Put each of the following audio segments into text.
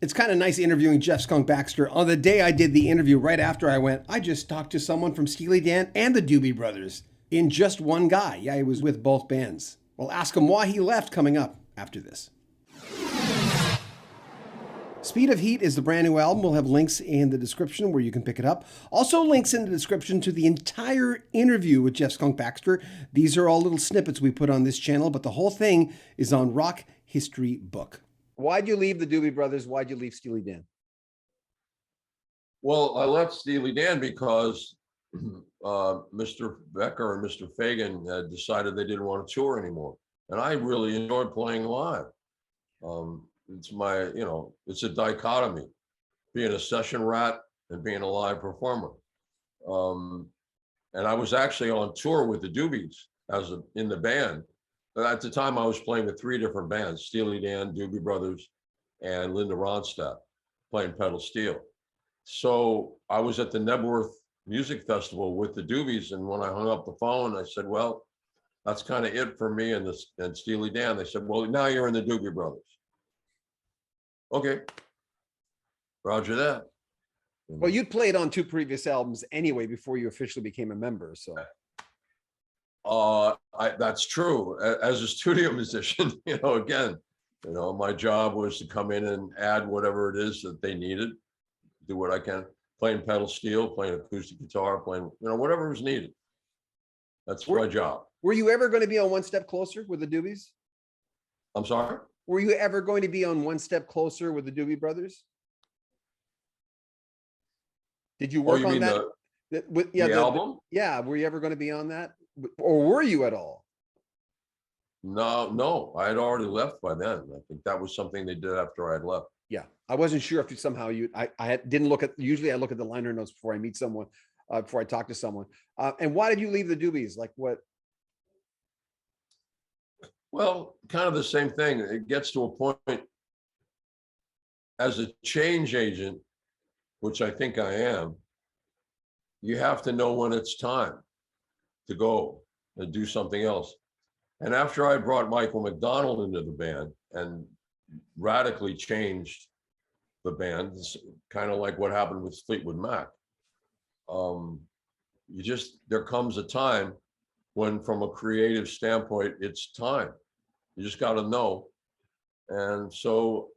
It's kind of nice interviewing Jeff Skunk Baxter. On the day I did the interview, right after I went, I just talked to someone from Steely Dan and the Doobie Brothers in just one guy. Yeah, he was with both bands. We'll ask him why he left coming up after this. Speed of Heat is the brand new album. We'll have links in the description where you can pick it up. Also links in the description to the entire interview with Jeff Skunk Baxter. These are all little snippets we put on this channel, but the whole thing is on Rock History Book. Why'd you leave the Doobie Brothers? Why'd you leave Steely Dan? Well, I left Steely Dan because Mr. Becker and Mr. Fagan had decided they didn't want to tour anymore. And I really enjoyed playing live. It's my, it's a dichotomy, being a session rat and being a live performer. And I was actually on tour with the Doobies in the band. At the time, I was playing with 3 different bands: Steely Dan, Doobie Brothers, and Linda Ronstadt, playing pedal steel. So I was at the Nebworth Music Festival with the Doobies, and when I hung up the phone, I said, well, that's kind of it for me and Steely Dan. They said, well, now you're in the Doobie Brothers. Okay, roger that. Well, you'd played on 2 previous albums anyway before you officially became a member, so. That's true. As a studio musician, again, my job was to come in and add whatever it is that they needed, do what I can, playing pedal steel, playing acoustic guitar, playing, whatever was needed. That's my job. Were you ever going to be on One Step Closer with the Doobies? I'm sorry? Were you ever going to be on One Step Closer with the Doobie Brothers? Did you work on that? The album? Yeah, were you ever going to be on that? Or were you at all? No, I had already left by then. I think that was something they did after I had left. Yeah, I wasn't sure if somehow didn't look at, usually I look at the liner notes before I meet someone, before I talk to someone. And why did you leave the Doobies? Like what? Well, kind of the same thing. It gets to a point as a change agent, which I think I am, you have to know when it's time to go and do something else. And after I brought Michael McDonald into the band and radically changed the band, kind of like what happened with Fleetwood Mac, there comes a time when, from a creative standpoint, it's time. You just got to know. And so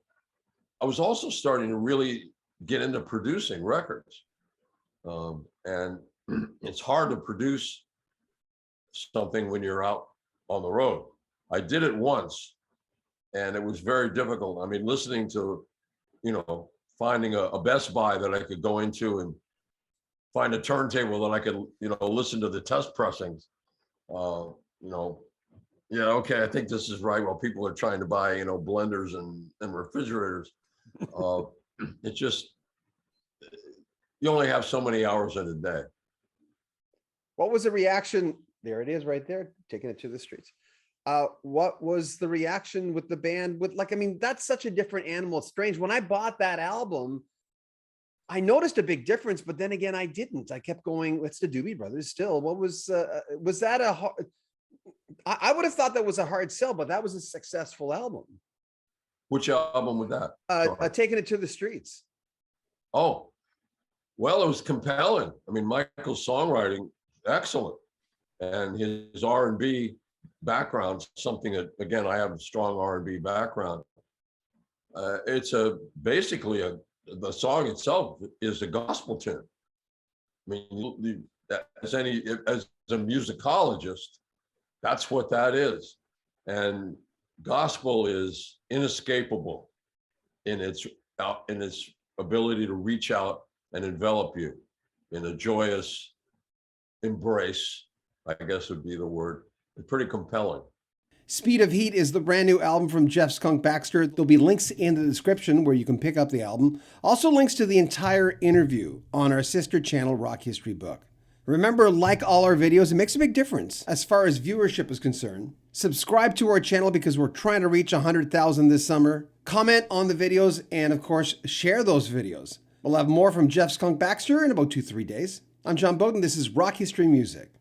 I was also starting to really get into producing records. And it's hard to produce something when you're out on the road. I did it once and it was very difficult. I mean, listening to, finding a Best Buy that I could go into and find a turntable that I could, listen to the test pressings. Yeah, okay, I think this is right. While people are trying to buy, blenders and refrigerators. It just, you only have so many hours in a day. What was the reaction? There it is right there, taking it to the streets. What was the reaction with the band? That's such a different animal. It's strange. When I bought that album, I noticed a big difference, but then again, I didn't. I kept going, it's the Doobie Brothers still. What was that a hard, I would have thought that was a hard sell, but that was a successful album. Which album was that? Taking It to the Streets. Oh, well, it was compelling. I mean, Michael's songwriting, excellent. And his R&B background, something that, again, I have a strong R&B background. It's basically the song itself is a gospel tune. I mean, as a musicologist, that's what that is. And gospel is inescapable in its ability to reach out and envelop you in a joyous embrace, I guess would be the word. It's pretty compelling. Speed of Heat is the brand new album from Jeff Skunk Baxter. There'll be links in the description where you can pick up the album. Also links to the entire interview on our sister channel, Rock History Book. Remember, like all our videos, it makes a big difference as far as viewership is concerned. Subscribe to our channel because we're trying to reach 100,000 this summer. Comment on the videos and, of course, share those videos. We'll have more from Jeff Skunk Baxter in about 2-3 days. I'm John Beaudin. This is Rock History Music.